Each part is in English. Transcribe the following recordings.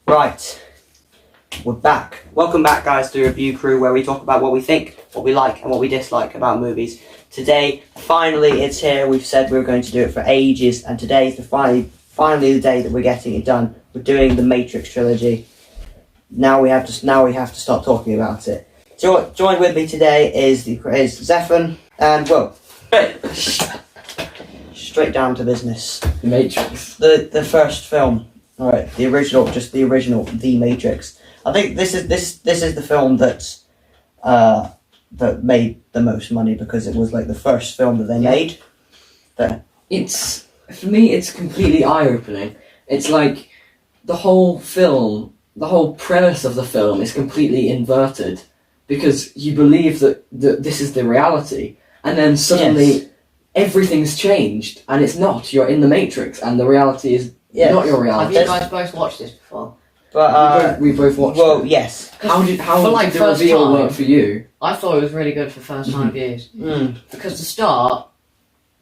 Right, we're back. Welcome back, guys, to the Review Crew, where we talk about what we think, what we like, and what we dislike about movies. Today, finally, it's here. We've said we were going to do it for ages, and today is finally the day that we're getting it done. We're doing the Matrix trilogy. Now we have to start talking about it. Joined with me today is Zephan, and straight down to business. The Matrix. The first film. Alright, the original, The Matrix. I think this is the film that made the most money because it was like the first film that they made. For me, it's completely eye-opening. It's like the whole premise of the film is completely inverted because you believe that this is the reality, and then suddenly everything's changed, and it's not. You're in the Matrix, and the reality is not your reality. Have you guys both watched this before? But we both watched it. Yes. How did the reveal work for you? I thought it was really good for first time views. Because to start,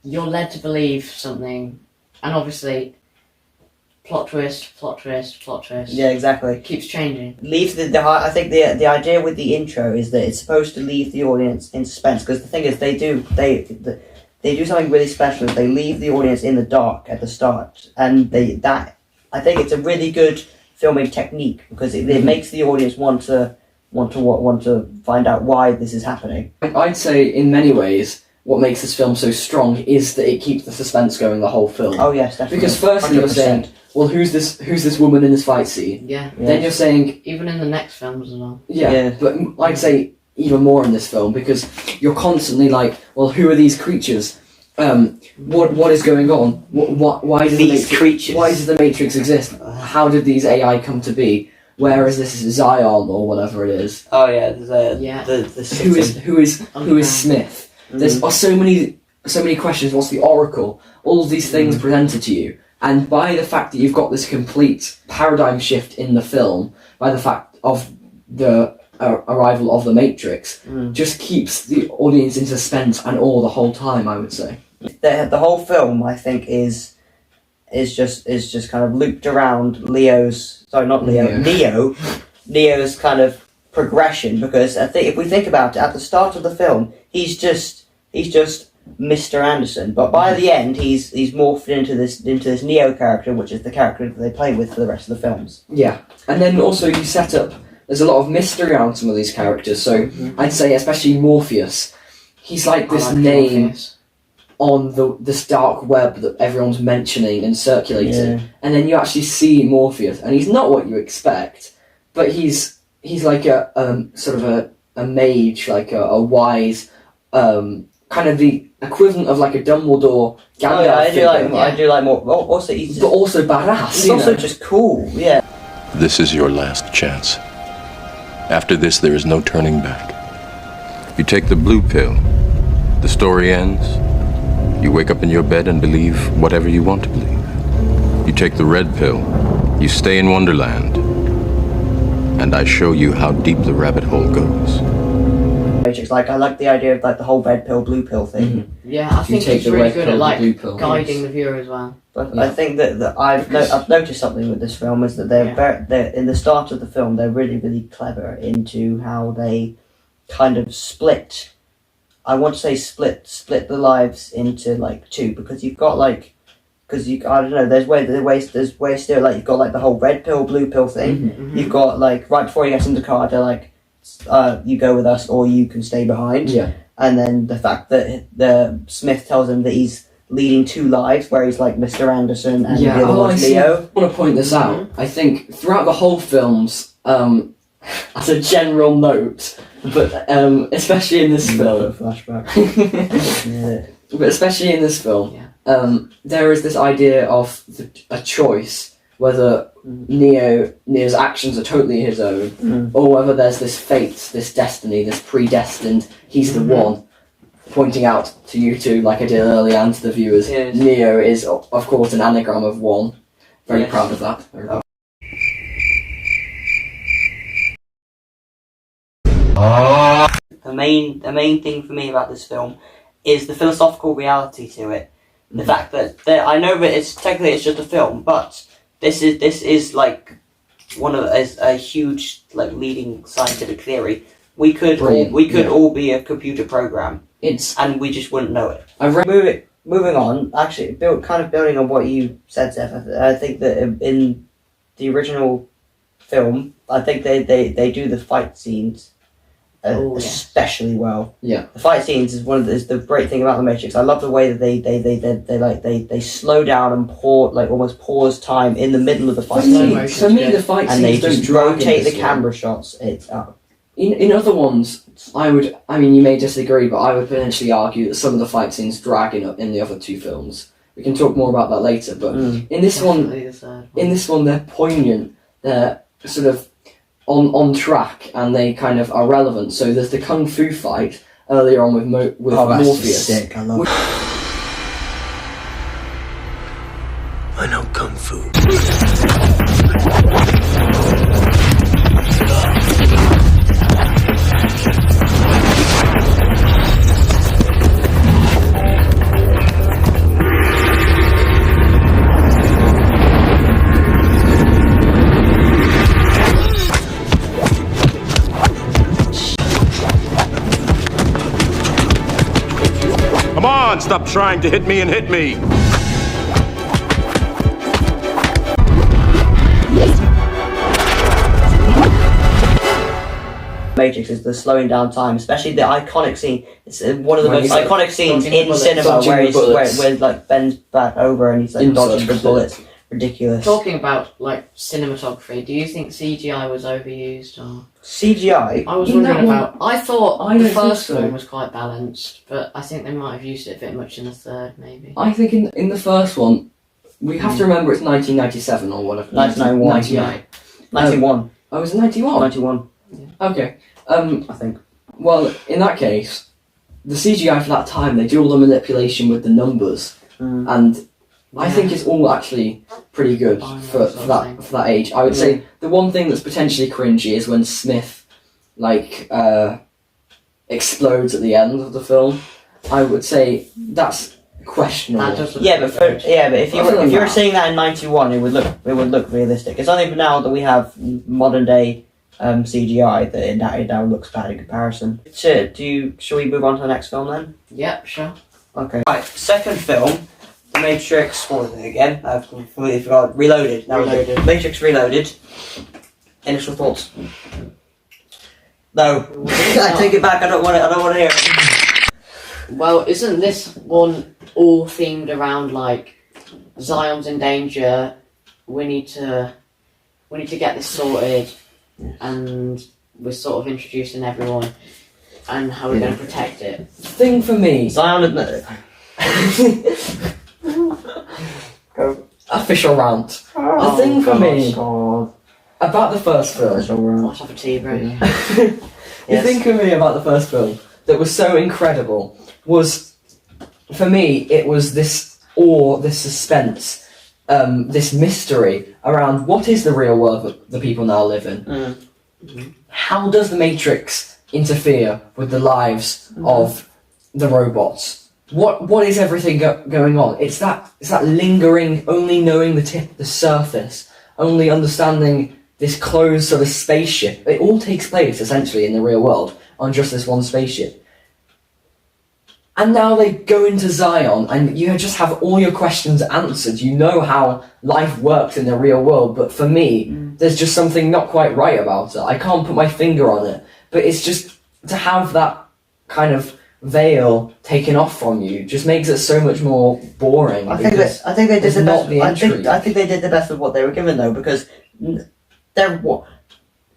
you're led to believe something, and obviously plot twist. Yeah, exactly. It keeps changing. I think the idea with the intro is that it's supposed to leave the audience in suspense, because the thing is they do something really special. They leave the audience in the dark at the start, and I think it's a really good filming technique because it makes the audience want to find out why this is happening. I'd say in many ways what makes this film so strong is that it keeps the suspense going the whole film. Oh yes, definitely. Because firstly you're saying, well, who's this woman in this fight scene? Yeah. Then you're saying, even in the next films as well. Yeah. But I'd say even more in this film because you're constantly like, well, who are these creatures? What is going on? Why does the Matrix exist? How did these AI come to be? Where is this Zion or whatever it is? Oh yeah, the who is Smith? There's so many questions. What's the Oracle? All of these things presented to you, and by the fact that you've got this complete paradigm shift in the film, by the fact of the arrival of the Matrix, just keeps the audience in suspense and awe the whole time, I would say. The whole film, I think, is just kind of looped around Neo's kind of progression, because I think if we think about it, at the start of the film, he's just Mr. Anderson, but by the end he's morphed into this Neo character, which is the character that they play with for the rest of the films. Yeah, and then also you set up. There's a lot of mystery around some of these characters, so I'd say especially Morpheus. He's like this name Morpheus on this dark web that everyone's mentioning and circulating, and then you actually see Morpheus, and he's not what you expect, but he's like a sort of a mage, like a wise, kind of the equivalent of like a Dumbledore. I do like more. Also, but also badass. He's also just cool. Yeah. This is your last chance. After this, there is no turning back. You take the blue pill, the story ends. You wake up in your bed and believe whatever you want to believe. You take the red pill, you stay in Wonderland, and I show you how deep the rabbit hole goes. Like, I like the idea of like the whole red pill, blue pill thing. Yeah, I think he's really good at like guiding the viewer as well. But I think that I've noticed something with this film is that they're in the start of the film, they're really, really clever into how they kind of split. I want to say split the lives into like two, because you've got like, I don't know, there's ways still, like you've got like the whole red pill, blue pill thing. You've got like right before he gets in the car, they're like, you go with us or you can stay behind. Yeah. And then the fact that the Smith tells him that he's leading two lives, where he's like Mr. Anderson and the other one's Leo. I want to point this out. I think throughout the whole films, as a general note, but especially in this film, flashback. But especially in this film, there is this idea of a choice, whether Neo's actions are totally his own, or whether there's this fate, this destiny, this predestined, he's the one, pointing out to you two, like I did earlier, and to the viewers, Neo is, of course, an anagram of one. Very proud of that. The main thing for me about this film is the philosophical reality to it. The fact that I know that it's technically it's just a film, but this is like as a huge like leading scientific theory, we could Brilliant, all be a computer program, and we just wouldn't know it. I read. Moving on, actually, building on what you said, Seth, I think that in the original film, I think they do the fight scenes especially well. Yeah, the fight scenes is the great thing about the Matrix. I love the way that they slow down and almost pause time in the middle of the fight scene, for me, the fight and they scenes just don't drag rotate in the this camera shots. It's In other ones, you may disagree, but I would potentially argue that some of the fight scenes drag in the other two films. We can talk more about that later, but in this one, they're poignant, they're sort of on track, and they kind of are relevant. So there's the Kung Fu fight earlier on with Morpheus. Sick. I love it. I know Kung Fu. Come on, stop trying to hit me and hit me! Matrix is the slowing down time, especially the iconic scene. It's one of the When most he's, like, iconic scenes dodging the in bullets. cinema, Dodging where the he's bullets. where like bends back over and he's like dodging the bullets. Ridiculous. Talking about like cinematography, do you think CGI was overused or? CGI. I was In that wondering one, about. I thought I the don't think first so. one was quite balanced, but I think they might have used it a bit much in the third, maybe. I think in the first one, we have to remember it's 1997 or whatever. 1991. 99. 91. Oh, was it 91? 91, Okay. I think. Well, in that case, the CGI for that time, they do all the manipulation with the numbers, and I think it's all actually pretty good for that age. I would say the one thing that's potentially cringy is when Smith, explodes at the end of the film. I would say that's questionable. That does look Yeah, but if you Other than were that- seeing that in 91, it would look realistic. It's only now that we have modern day CGI that it now looks bad in comparison. Shall we move on to the next film then? Yep, sure. Okay. Right, second film, The Matrix. What was it again? I've completely forgot. Reloaded. That was it. Reloaded. Matrix Reloaded. Initial thoughts? No. I take it back. I don't want to hear it. Well, isn't this one all themed around like Zion's in danger? We need to get this sorted, and we're sort of introducing everyone and how we're going to protect it. Thing for me, Zion isn't Go. official rant. The thing for me God. about the first film. Let's have a tea break. The thing for me about the first film that was so incredible was, for me, it was this awe, this suspense, this mystery around what is the real world that the people now live in. How does the Matrix interfere with the lives of the robots? What is everything going on? It's that lingering, only knowing the surface, only understanding this closed sort of spaceship. It all takes place essentially in the real world on just this one spaceship. And now they go into Zion and you just have all your questions answered. You know how life works in the real world, but for me, there's just something not quite right about it. I can't put my finger on it, but it's just to have that kind of veil taken off from you just makes it so much more boring. I think they did the not best. the intrigue. I think they did the best with what they were given though, because it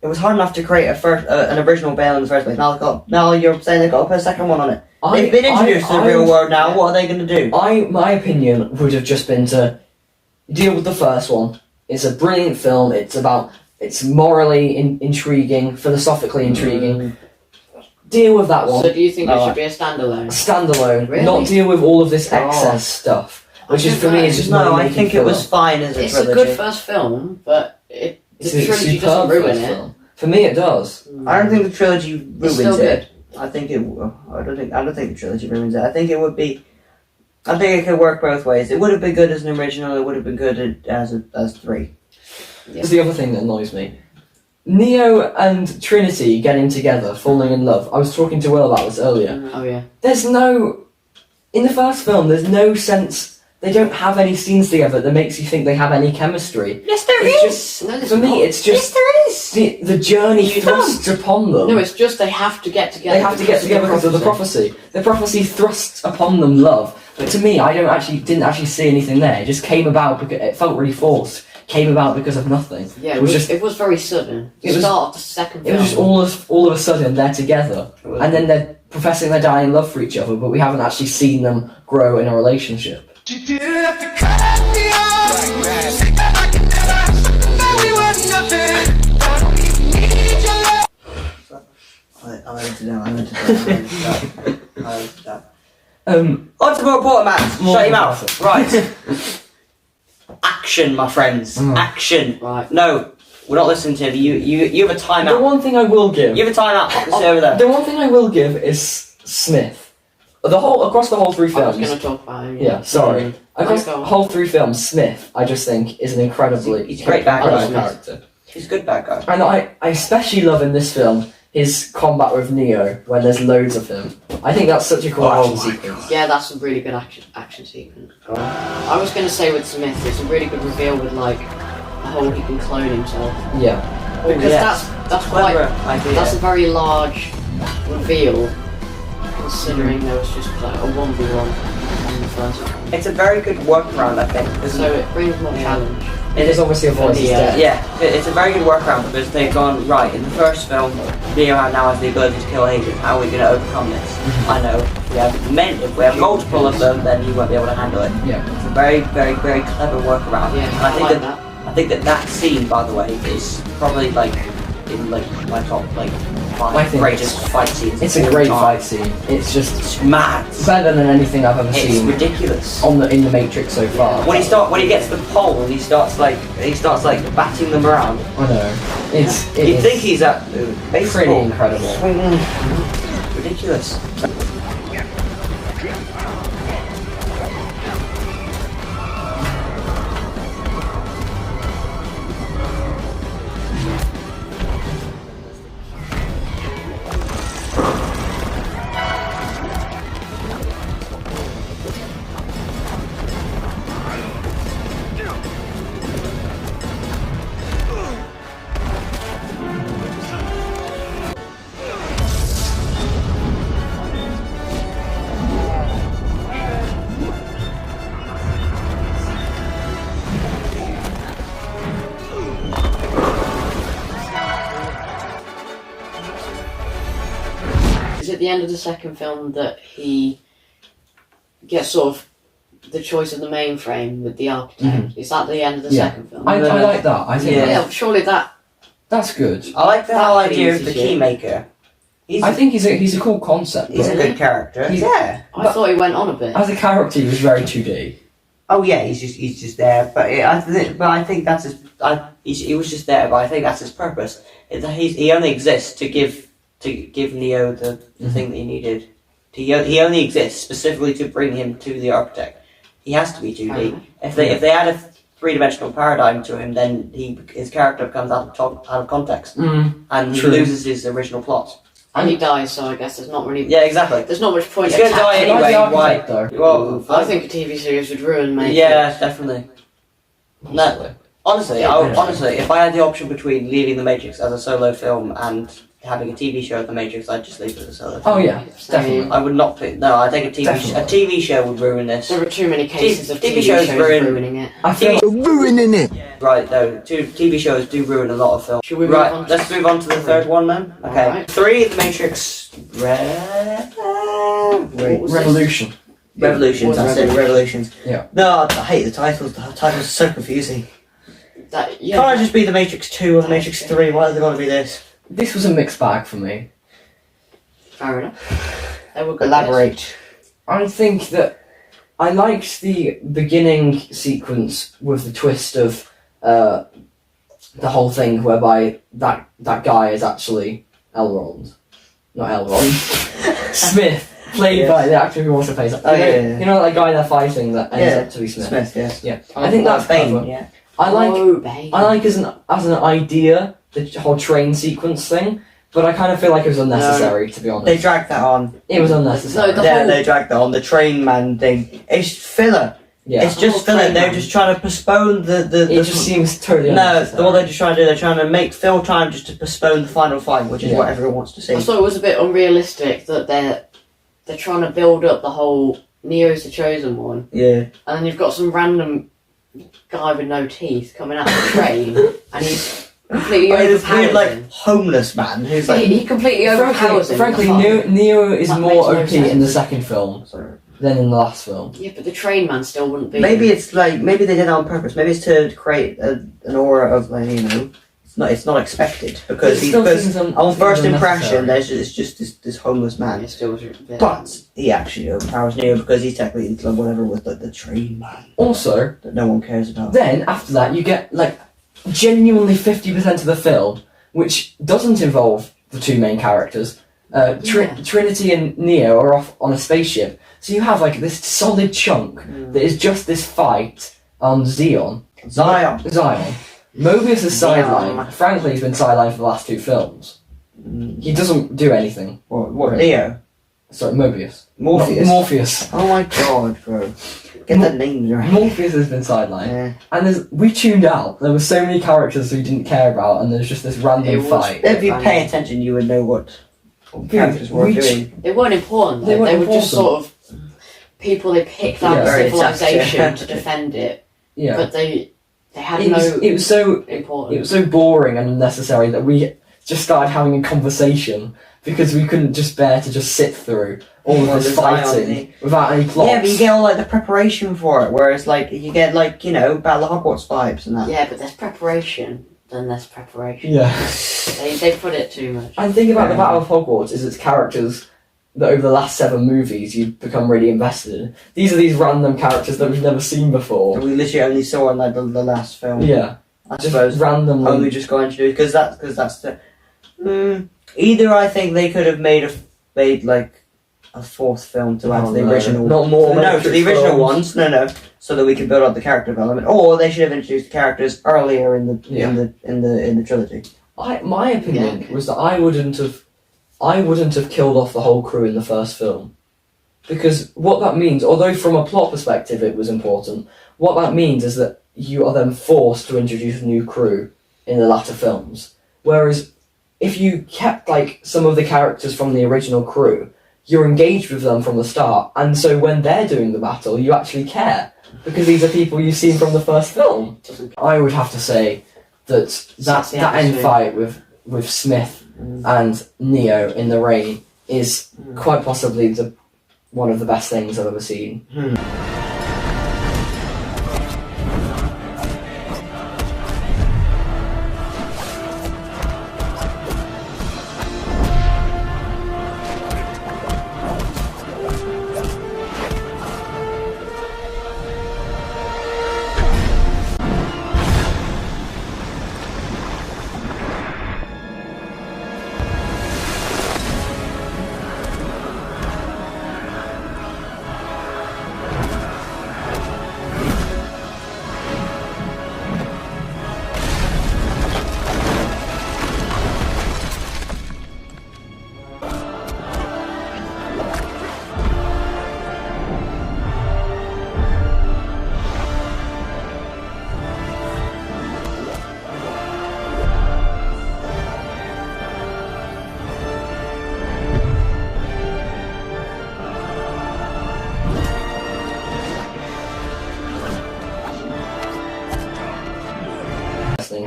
was hard enough to create an original Bale in the first place. Now you're saying they've got to put a second one on it. They've been introduced to the real world now. What are they going to do? My opinion would have just been to deal with the first one. It's a brilliant film. It's morally intriguing, philosophically intriguing. Deal with that one. So do you think it should be a standalone? Standalone. Really? Not deal with all of this excess stuff, which is for me is just No, I money-making think it was filler. fine as a It's trilogy. a good first film, but the It's a trilogy superb doesn't ruin first it. film. For me, it does. I don't think the trilogy It's still ruins it. good. I don't think the trilogy ruins it. I think it would be. I think it could work both ways. It would have been good as an original. It would have been good as 3. is the other thing that annoys me. Neo and Trinity getting together, falling in love. I was talking to Will about this earlier. Oh yeah. There's no... In the first film, there's no sense... They don't have any scenes together that makes you think they have any chemistry. Yes, there It's is. just... No, there's For me, not. it's just... Yes, there is. The journey thrusts upon them. No, it's just they have to get together. They have to get together because of the prophecy. The prophecy thrusts upon them love. But to me, I didn't actually see anything there. It just came about because it felt really forced. Came about because of nothing. Yeah, it was very sudden. It was- Start of the second It film. was just all of a sudden they're together, and then they're professing their dying love for each other, but we haven't actually seen them grow in a relationship. I went to that. On to more important matters. More Shut your mouth. important. Right. Action, my friends. Action. Right. No, we're not listening to him. You have a The timeout. one thing I will give, You have a timeout. Just over there. the one thing I will give is Smith. Across the whole three I was films. going to talk about him. Yeah, sorry. Across Go the on. whole three films, Smith, I just think, is an incredibly He's a great bad guy. character. He's a good bad guy. And I especially love in this film his combat with Neo, when there's loads of him. I think that's such a cool Oh action my sequence. Yeah, that's a really good action sequence. I was going to say with Smith, it's a really good reveal with like the whole he can clone himself. Yeah. Because yes. that's quite Clever idea. that's a very large reveal, considering there was just like a 1v1 in the first one. It's a very good workaround, I think. So it brings more challenge. It is obviously a voice is dead. It's a very good workaround because they've gone, right, in the first film, Neo now has the ability to kill agents. How are we going to overcome this? I know, if we have multiple of them, then you won't be able to handle it. Yeah. It's a very, very, very clever workaround. Yeah, And I think like that. I think that scene, by the way, is probably like in like my top like I 5 think greatest fight scenes. It's of a all great time. fight scene. It's just It's mad. better than anything I've ever It's seen ridiculous. in the Matrix so far. When he gets the pole and he starts batting them around. I know. It You'd is think he's at pretty baseball. incredible. Ridiculous. Is it the end of the second film that he gets sort of the choice of the mainframe with the architect? Is that the end of the Yeah. second film? I like that. I think Yeah. Yeah, surely that's good. I like the That whole idea of easy the shit. keymaker. I think he's a cool concept. He's a but good character. He's- Yeah. I thought he went on a bit. as a character, he was very 2D. Oh yeah, he's just there. But I think that's his. He was just there, but I think that's his purpose. He only exists to give Neo the thing that he needed. He only exists specifically to bring him to the architect. He has to be 2D. If they add a 3-dimensional paradigm to him, then his character comes out of context, and he True. loses his original plot. And he dies, so I guess there's not really Yeah, exactly. there's not much point. He's gonna die attaching- anyway. Like the Why? architect, though. Well, I think a TV series would ruin Matrix. yeah, definitely. Possibly. Honestly, Yeah, honestly, if I had the option between leaving The Matrix as a solo film and having a TV show of The Matrix, I'd just leave it as a solo film. Oh yeah, Same. definitely. I would not pick. No, I think a Definitely. TV show would ruin this. There are too many cases of TV TV shows shows ruin- ruining it. I feel Ruining it. Right, though, TV shows do ruin a lot of films. Should we move Right, on to let's move on to the third one then. Okay, Alright. 3, The Matrix What was Revolution. Revolutions. What was That's it, Revolutions. Yeah. No, I hate the titles. The titles are so confusing. that? Can't Yeah. it just be The Matrix 2 or The Matrix 3? Why has it got to be this? This was a mixed bag for me. Fair enough. They were good. Elaborate. I think that I liked the beginning sequence with the twist of the whole thing whereby that guy is actually Elrond. Not Elrond. Smith, played Yes. by the actor who also plays that. Oh, yeah. You know that guy they're fighting that ends Yeah. up to be Smith? Smith, yes. Yeah. I think that's Bane, clever. yeah. I like babe. I like as an idea the whole train sequence thing, but I kind of feel like it was unnecessary to be honest. They dragged that on. It was unnecessary. No, They dragged that on. The train man thing. It's filler. Yeah. It's just The whole filler. train They're man. just trying to postpone the It just seems totally no, unnecessary. what they're just trying to do, they're trying to make fill time just to postpone the final fight, which is what everyone wants to see. I thought it was a bit unrealistic that they're trying to build up the whole Neo's the chosen one, Yeah. and then you've got some random guy with no teeth coming out of the train, and he's completely This overpowers weird, like, him. homeless man who's like. He completely overpowers him. Frankly, in the fight. Neo is That more makes OP no in the sense. second film than in the last film. Yeah, but the train man still wouldn't be. Maybe it's like maybe they did it on purpose. Maybe it's to create an aura of like it's not expected because It still because seems on first unnecessary. impression it's just this homeless man. It still was a bit. But he actually overpowers Neo because he's technically in love whatever with the train man Also, that no one cares about. then after that you get like genuinely 50% of the film, which doesn't involve the two main characters. Trinity and Neo are off on a spaceship, so you have like this solid chunk that is just this fight on Zion. Zion. Mobius is Zion. sidelined. Frankly, he's been sidelined for the last two films. He doesn't do anything. What Really? Neo? Sorry, Mobius. Morpheus. Morpheus. Oh my god, bro. Get the names right. Morpheus has been sidelined. Yeah. And we tuned out. There were so many characters we didn't care about, and there's just this random It was- fight. If you pay attention, you would know what characters were doing. They weren't important. They They, weren't were just important. sort of people they picked out Yeah. of Very civilization tough, to defend it, Yeah. but they had It was, no it was so importance. it was so boring and unnecessary that we just started having a conversation because we couldn't just bear to just sit through all Well, of this the Zion fighting thing. without any plot. Yeah, but you get all like the preparation for it, whereas like you get like Battle of Hogwarts vibes and that. Yeah, but there's preparation. Then there's preparation. Yeah. They put it too much. And the thing about the Yeah. Battle of Hogwarts is its characters that over the last 7 movies you've become really invested in. These are these random characters that we've never seen That before. we literally only saw in like the last film. Yeah. I Just suppose. randomly. Only just going to do because that's the. Either I think they could have made like a fourth film to add to the original. Not more. No, to Matrix the original films. ones. No, so that we can build up the character development, or they should have introduced the characters earlier in the trilogy. My opinion was that I wouldn't have killed off the whole crew in the first film. Because what that means, although from a plot perspective it was important, what that means is that you are then forced to introduce a new crew in the latter films. Whereas if you kept like some of the characters from the original crew, you're engaged with them from the start, and so when they're doing the battle, you actually care. Because these are people you've seen from the first film. I would have to say that end fight with Smith and Neo in the rain is quite possibly one of the best things I've ever seen.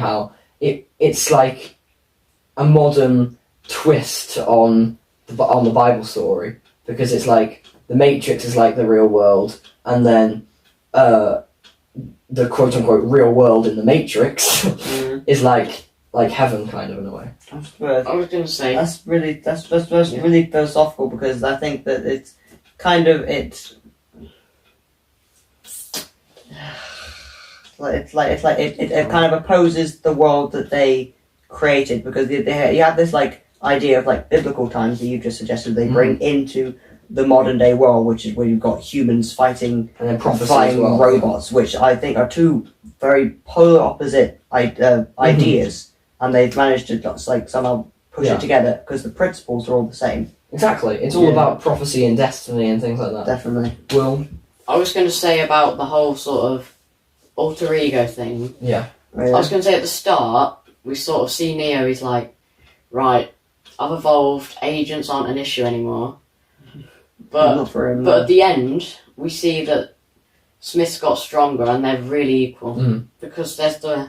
How it's like a modern twist on the Bible story, because it's like the Matrix is like the real world, and then the quote unquote real world in the Matrix is like heaven kind of in a way. I was going to say That's really really philosophical, because I think that it's kind of it kind of opposes the world that they created, because you have this like idea of like biblical times that you just suggested they bring into the modern day world, which is where you've got humans fighting And then prophecy as flying well. robots, which I think are two very polar opposite ideas, and they've managed to just, like, somehow push Yeah. it together because the principles are all the same. Exactly. It's all Yeah. about prophecy and destiny and things like that. Definitely. Will. I was going to say about the whole sort of alter ego thing. Yeah. I was going to say at the start, we sort of see Neo, he's like, right, I've evolved, agents aren't an issue anymore. But Not for him. at the end, we see that Smith's got stronger and they're really equal. Mm. Because there's the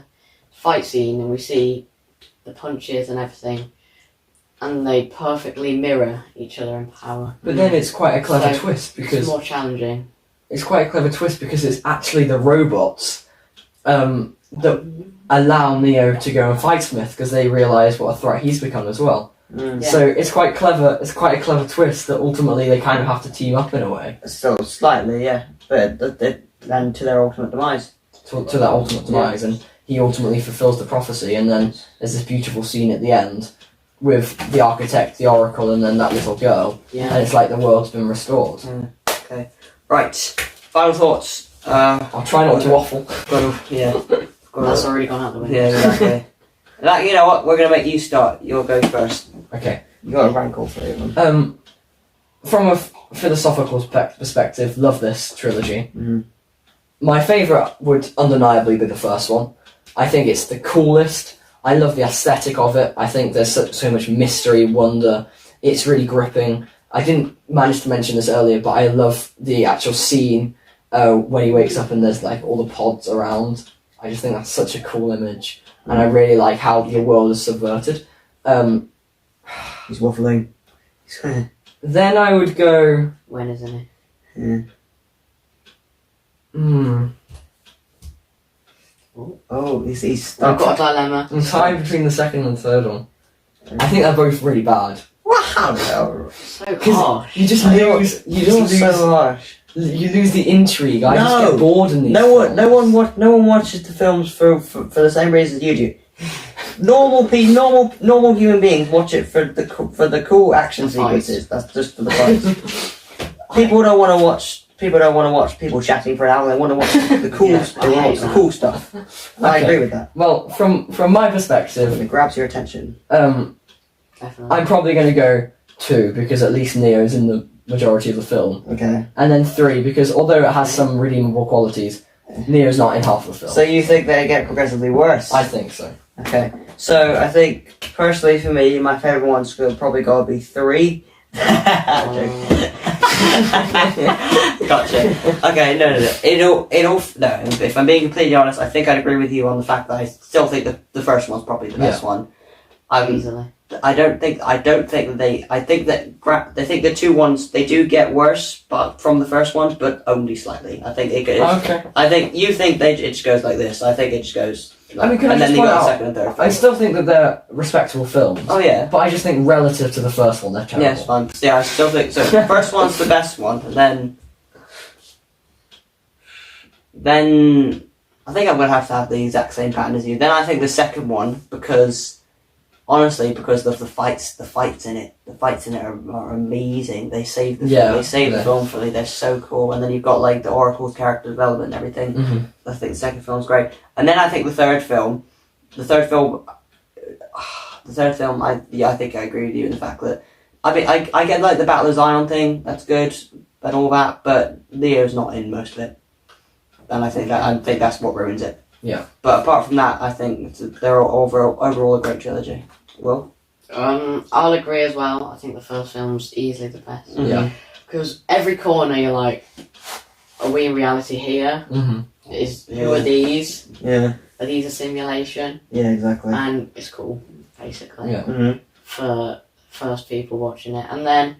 fight scene and we see the punches and everything. And they perfectly mirror each other in power. But then it's quite a clever So, twist It's because more challenging. it's quite a clever twist because it's actually the robots that allow Neo to go and fight Smith because they realise what a threat he's become as well. Mm. Yeah. So it's quite clever. It's quite a clever twist that ultimately they kind of have to team up in a way Still slightly, yeah, but and to their ultimate demise. to that ultimate demise, and he ultimately fulfills the prophecy. And then there's this beautiful scene at the end with the architect, the oracle, and then that little girl, Yeah. and it's like the world's been restored. Okay, right. Final thoughts. I'll try not to waffle. Yeah. That's already gone out the window. Yeah, exactly. That, you know what? We're gonna make you start. You'll go first. Okay. You got to rank all three of them. From a philosophical perspective, love this trilogy. Mhm. My favourite would undeniably be the first one. I think it's the coolest. I love the aesthetic of it. I think there's so much mystery, wonder. It's really gripping. I didn't manage to mention this earlier, but I love the actual scene when he wakes up and there's like all the pods around. I just think that's such a cool image. And I really like how the world is subverted. He's waffling. Then I would go... When, isn't it? Yeah. Oh, he's I've stuck. got a dilemma. I'm tied between the second and third one. I think they're both really bad. Wow. So 'Cause harsh. you just You're lose. You just lose. so harsh. You lose the intrigue. I just No. get bored in these. No one films. watches the films for the same reasons you do. Normal human beings watch it for the cool action The fights. sequences. That's just for the fights. People don't want to watch people chatting for an hour. They want to watch the cool. Yeah, they want to watch the cool stuff. I Okay. agree with that. Well, from my perspective, It grabs your attention. Definitely. I'm probably going to go 2 because at least Neo's in the majority of the film, Okay. and then 3 because although it has some redeemable qualities, Neo's not in half the film. So you think they get progressively worse? I think so. Okay. So I think personally for me, my favourite one's will probably gotta be 3. Gotcha. Okay, no. No. If I'm being completely honest, I think I'd agree with you on the fact that I still think the first one's probably the best one. Easily. I think the two ones they do get worse, but from the first one, but only slightly. I think it goes. Okay. I think you think it just goes like this. I think it just goes. I mean, can I and just then you point got out, the second and third. I Film. still think that they're respectable films. Oh yeah. But I just think relative to the first one, they're terrible. Yes, fine. Yeah, I still think so. The first one's the best one, and then I think I'm gonna have to have the exact same pattern as you. Then I think the second one, because honestly, because of the fights in it are amazing. They save the the film for me. They're so cool. And then you've got like the Oracle's character development and everything. Mm-hmm. I think the second film's great. And then I think the third film, I think I agree with you in the fact that I get like the Battle of Zion thing. That's good and all that, but Leo's not in most of it, and I think that's what ruins it. Yeah. But apart from that, I think they're overall a great trilogy. Will? I'll agree as well. I think the first film's easily the best. Mm-hmm. Yeah. Because every corner you're like, are we in reality here? Mm-hmm. Who are these? Yeah. Are these a simulation? Yeah, exactly. And it's cool, basically, Yeah. Mm-hmm. for first people watching it. And then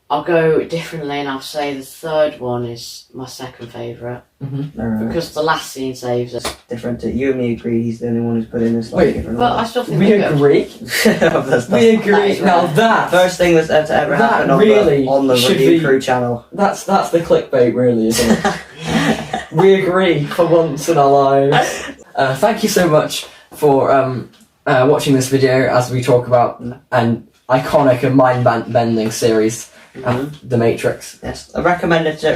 I'll go differently and I'll say the third one is my second favourite. Mm-hmm. Because the last scene saves it. Different. You and me agree. He's the only one who's put in this. Wait, different But I still think We they're good. agree. that's We agree. that is Now right. that first thing that's ever That happened really on the should Review be- Crew channel. that's the clickbait, really, isn't it? We agree for once in our lives. Thank you so much for watching this video as we talk about and iconic and mind-bending series, The Matrix. Yes, I recommend it to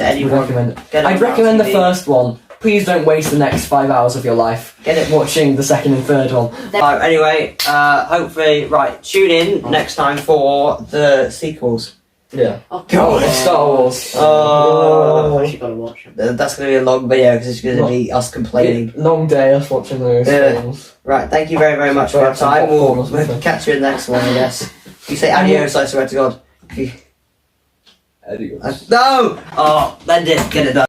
anyone. I'd recommend the first one. Please don't waste the next 5 hours of your life Get it. watching the second and third one. Anyway, hopefully, tune in next time for the sequels. Yeah. Oh, God, Star Wars. I've actually got to watch them. That's going to be a long video because it's going to be us complaining. Long day us watching those films. Right, thank you very, very much for your time. We'll catch you in the next one, I guess. You say adios, I swear to God. Adios. No! Oh, then get it done.